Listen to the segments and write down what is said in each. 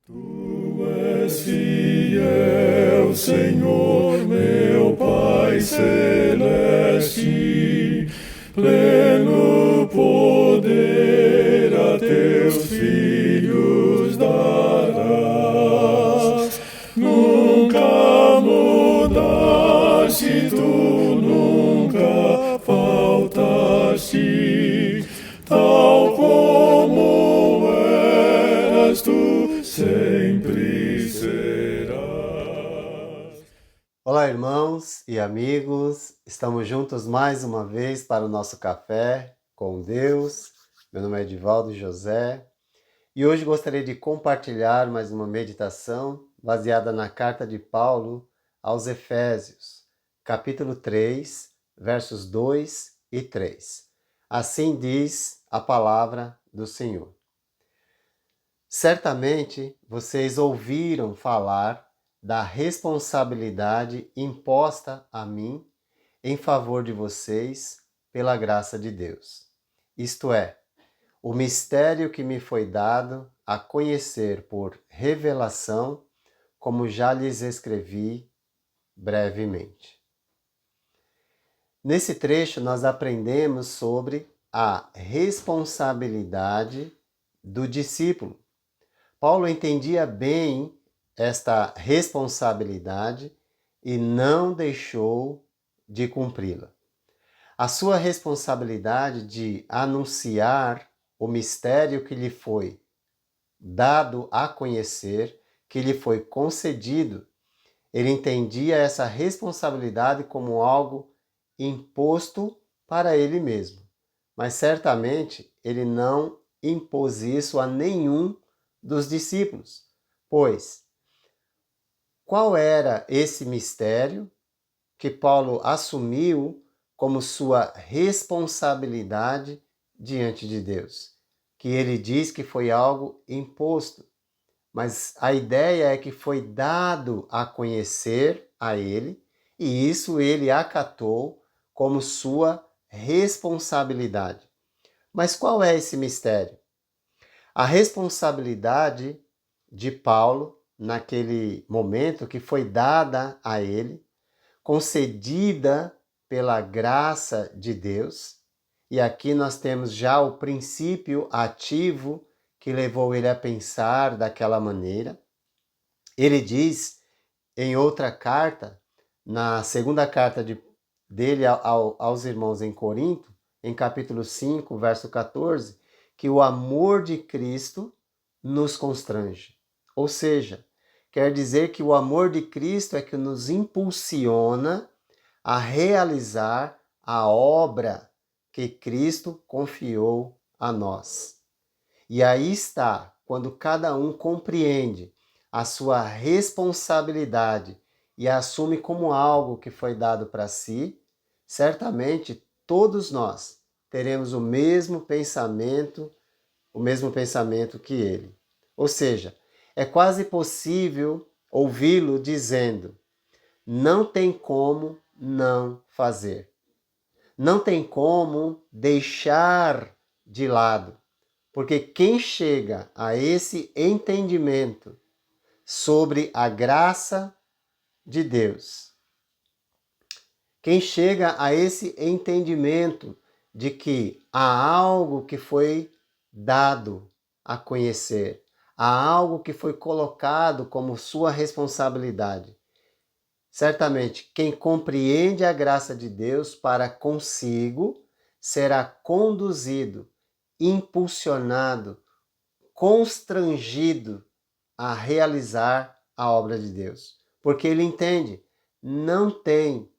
Tu és fiel, Senhor, meu Pai celeste, pleno poder a teus filhos darás. Nunca mudaste, tu nunca faltaste, tal como eras tu sempre serás. Olá, irmãos e amigos, estamos juntos mais uma vez para o nosso café com Deus. Meu nome é Edivaldo José e hoje gostaria de compartilhar mais uma meditação baseada na carta de Paulo aos Efésios, capítulo 3, versos 2 e 3. Assim diz a palavra do Senhor. Certamente vocês ouviram falar da responsabilidade imposta a mim em favor de vocês pela graça de Deus. Isto é, o mistério que me foi dado a conhecer por revelação, como já lhes escrevi brevemente. Nesse trecho nós aprendemos sobre a responsabilidade do discípulo. Paulo entendia bem esta responsabilidade e não deixou de cumpri-la. A sua responsabilidade de anunciar o mistério que lhe foi dado a conhecer, que lhe foi concedido, ele entendia essa responsabilidade como algo imposto para ele mesmo. Mas certamente ele não impôs isso a nenhum dos discípulos, pois qual era esse mistério que Paulo assumiu como sua responsabilidade diante de Deus? Que ele diz que foi algo imposto, mas a ideia é que foi dado a conhecer a ele, e isso ele acatou como sua responsabilidade. Mas qual é esse mistério? A responsabilidade de Paulo, naquele momento que foi dada a ele, concedida pela graça de Deus, e aqui nós temos já o princípio ativo que levou ele a pensar daquela maneira. Ele diz em outra carta, na segunda carta dele aos irmãos em Corinto, em capítulo 5, verso 14, que o amor de Cristo nos constrange. Ou seja, quer dizer que o amor de Cristo é que nos impulsiona a realizar a obra que Cristo confiou a nós. E aí está, quando cada um compreende a sua responsabilidade e a assume como algo que foi dado para si, certamente todos nós teremos o mesmo pensamento que ele. Ou seja, é quase possível ouvi-lo dizendo: não tem como não fazer. Não tem como deixar de lado. Porque quem chega a esse entendimento sobre a graça de Deus, quem chega a esse entendimento de que há algo que foi dado a conhecer, há algo que foi colocado como sua responsabilidade, certamente quem compreende a graça de Deus para consigo será conduzido, impulsionado, constrangido a realizar a obra de Deus. Porque ele entende, não tem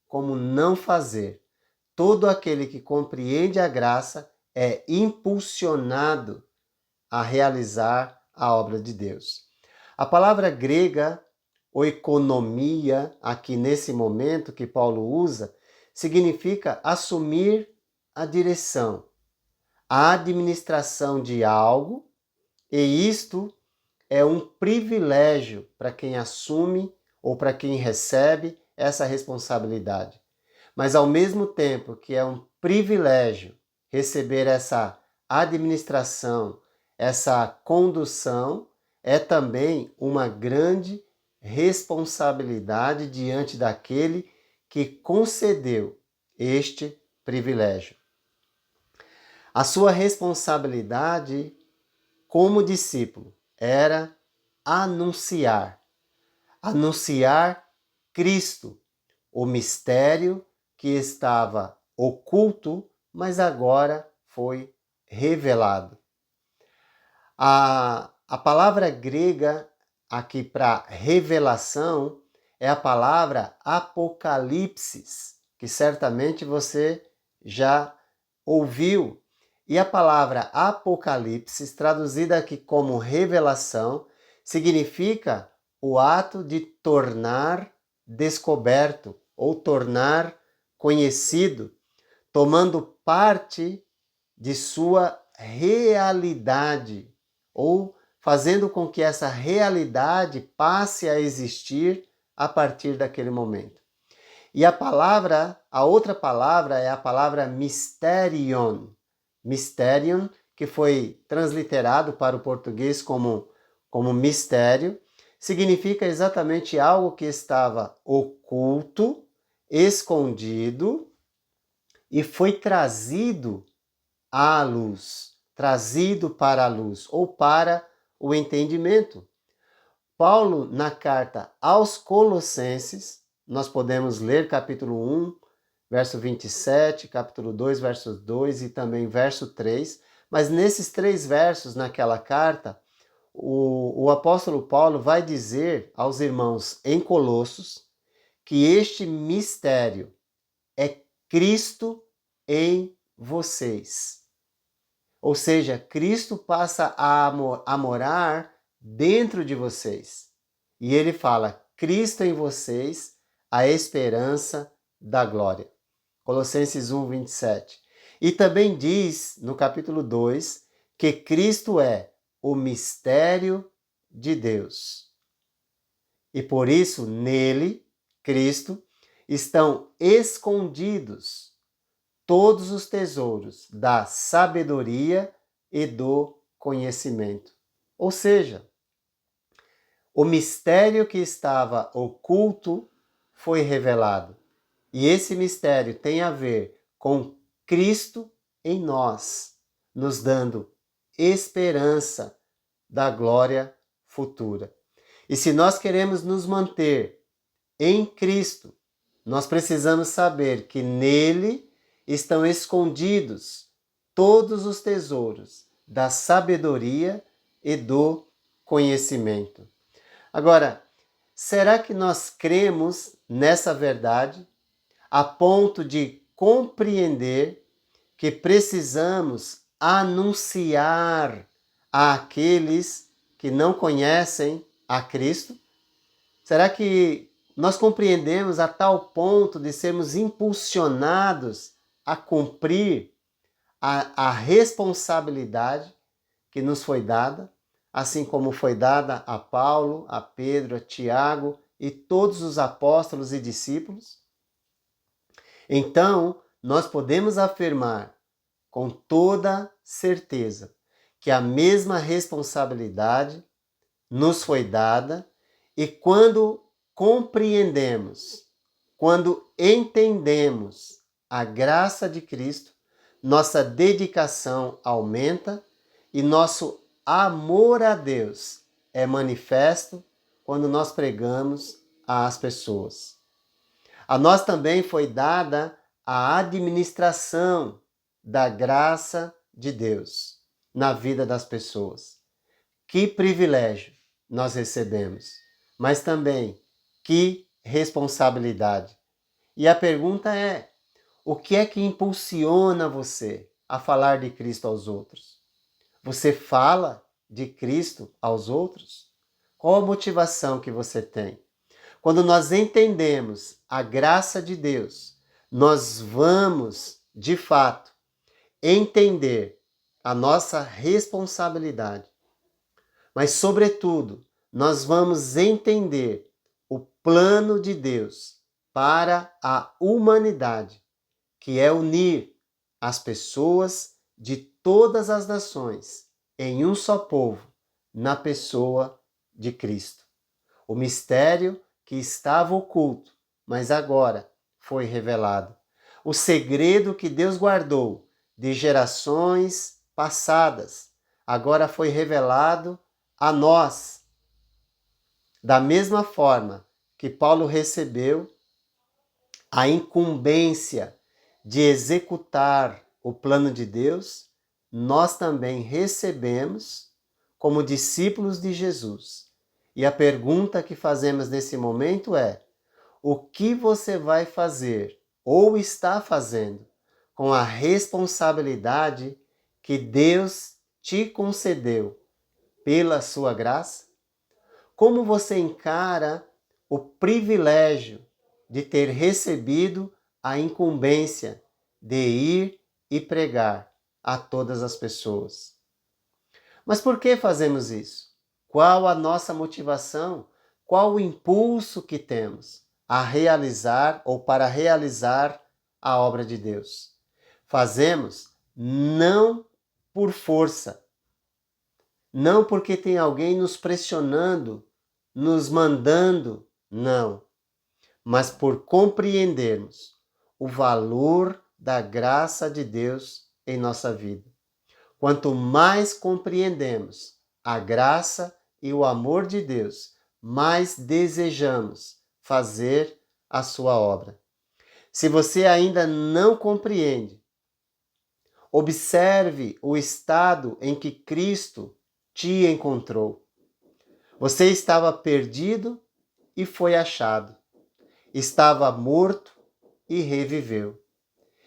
como não fazer. Todo aquele que compreende a graça é impulsionado a realizar a obra de Deus. A palavra grega, oikonomia, aqui nesse momento que Paulo usa, significa assumir a direção, a administração de algo, e isto é um privilégio para quem assume ou para quem recebe essa responsabilidade. Mas ao mesmo tempo que é um privilégio receber essa administração, essa condução, é também uma grande responsabilidade diante daquele que concedeu este privilégio. A sua responsabilidade como discípulo era anunciar Cristo, o mistério que estava oculto, mas agora foi revelado. A palavra grega aqui para revelação é a palavra apocalipsis, que certamente você já ouviu. E a palavra apocalipsis, traduzida aqui como revelação, significa o ato de tornar descoberto ou tornar conhecido, tomando parte de sua realidade ou fazendo com que essa realidade passe a existir a partir daquele momento. E a outra palavra é a palavra mysterion. Mysterion, que foi transliterado para o português como mistério, significa exatamente algo que estava oculto, escondido e foi trazido à luz, trazido para a luz ou para o entendimento. Paulo, na carta aos Colossenses, nós podemos ler capítulo 1, verso 27, capítulo 2, verso 2 e também verso 3, mas nesses 3 versos naquela carta, o apóstolo Paulo vai dizer aos irmãos em Colossos que este mistério é Cristo em vocês. Ou seja, Cristo passa a morar dentro de vocês. E ele fala, Cristo em vocês, a esperança da glória. Colossenses 1, 27. E também diz, no capítulo 2, que Cristo é o mistério de Deus. E por isso, nele, Cristo, estão escondidos todos os tesouros da sabedoria e do conhecimento. Ou seja, o mistério que estava oculto foi revelado. E esse mistério tem a ver com Cristo em nós, nos dando esperança da glória futura. E se nós queremos nos manter em Cristo, nós precisamos saber que nele estão escondidos todos os tesouros da sabedoria e do conhecimento. Agora, será que nós cremos nessa verdade a ponto de compreender que precisamos anunciar àqueles que não conhecem a Cristo? Será que nós compreendemos a tal ponto de sermos impulsionados a cumprir a responsabilidade que nos foi dada, assim como foi dada a Paulo, a Pedro, a Tiago e todos os apóstolos e discípulos? Então, nós podemos afirmar com toda certeza que a mesma responsabilidade nos foi dada e quando compreendemos, quando entendemos a graça de Cristo, nossa dedicação aumenta e nosso amor a Deus é manifesto quando nós pregamos às pessoas. A nós também foi dada a administração da graça de Deus na vida das pessoas. Que privilégio nós recebemos, mas também que responsabilidade. E a pergunta é: o que é que impulsiona você a falar de Cristo aos outros? Você fala de Cristo aos outros? Qual a motivação que você tem? Quando nós entendemos a graça de Deus, nós vamos, de fato, entender a nossa responsabilidade. Mas, sobretudo, nós vamos entender o plano de Deus para a humanidade, que é unir as pessoas de todas as nações em um só povo, na pessoa de Cristo. O mistério que estava oculto, mas agora foi revelado. O segredo que Deus guardou de gerações passadas, agora foi revelado a nós. Da mesma forma que Paulo recebeu a incumbência de executar o plano de Deus, nós também recebemos como discípulos de Jesus. E a pergunta que fazemos nesse momento é: o que você vai fazer ou está fazendo com a responsabilidade que Deus te concedeu pela sua graça? Como você encara o privilégio de ter recebido a incumbência de ir e pregar a todas as pessoas? Mas por que fazemos isso? Qual a nossa motivação? Qual o impulso que temos a realizar ou para realizar a obra de Deus? Fazemos não por força, não porque tem alguém nos pressionando, nos mandando, não, mas por compreendermos o valor da graça de Deus em nossa vida. Quanto mais compreendemos a graça e o amor de Deus, mais desejamos fazer a sua obra. Se você ainda não compreende, observe o estado em que Cristo te encontrou. Você estava perdido e foi achado. Estava morto e reviveu.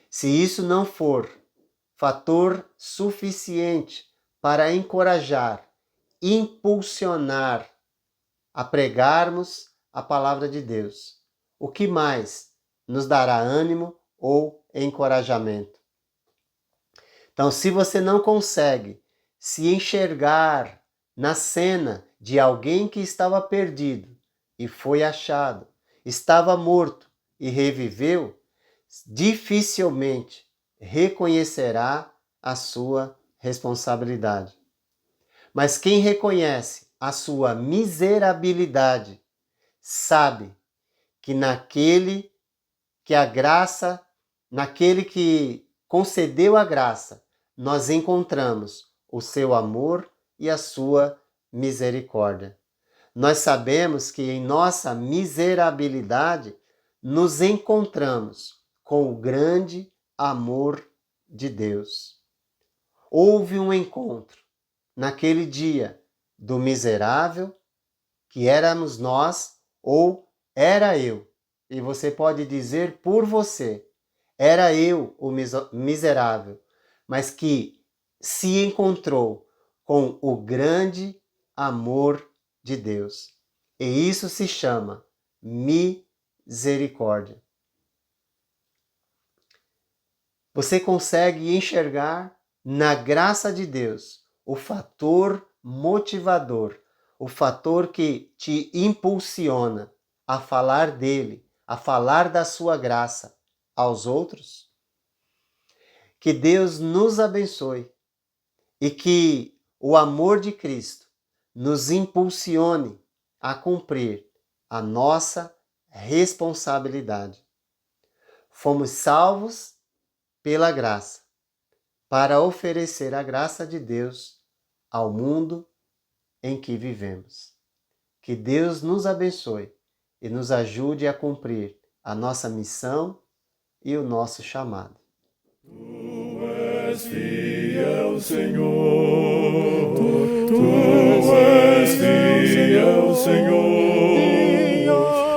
Se isso não for fator suficiente para encorajar, impulsionar a pregarmos a palavra de Deus, o que mais nos dará ânimo ou encorajamento? Então, se você não consegue se enxergar na cena de alguém que estava perdido e foi achado, estava morto e reviveu, dificilmente reconhecerá a sua responsabilidade. Mas quem reconhece a sua miserabilidade sabe que naquele que concedeu a graça, nós encontramos o seu amor e a sua misericórdia. Nós sabemos que em nossa miserabilidade nos encontramos com o grande amor de Deus. Houve um encontro naquele dia do miserável, que éramos nós ou era eu. E você pode dizer por você, era eu o miserável, mas que se encontrou com o grande amor de Deus. E isso se chama misericórdia. Você consegue enxergar na graça de Deus o fator motivador, o fator que te impulsiona a falar dele, a falar da sua graça aos outros? Que Deus nos abençoe e que o amor de Cristo nos impulsione a cumprir a nossa responsabilidade. Fomos salvos pela graça, para oferecer a graça de Deus ao mundo em que vivemos. Que Deus nos abençoe e nos ajude a cumprir a nossa missão e o nosso chamado. Tu és fiel, Senhor. Tu és fiel, Senhor.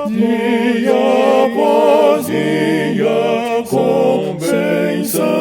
Dia após dia, com bênção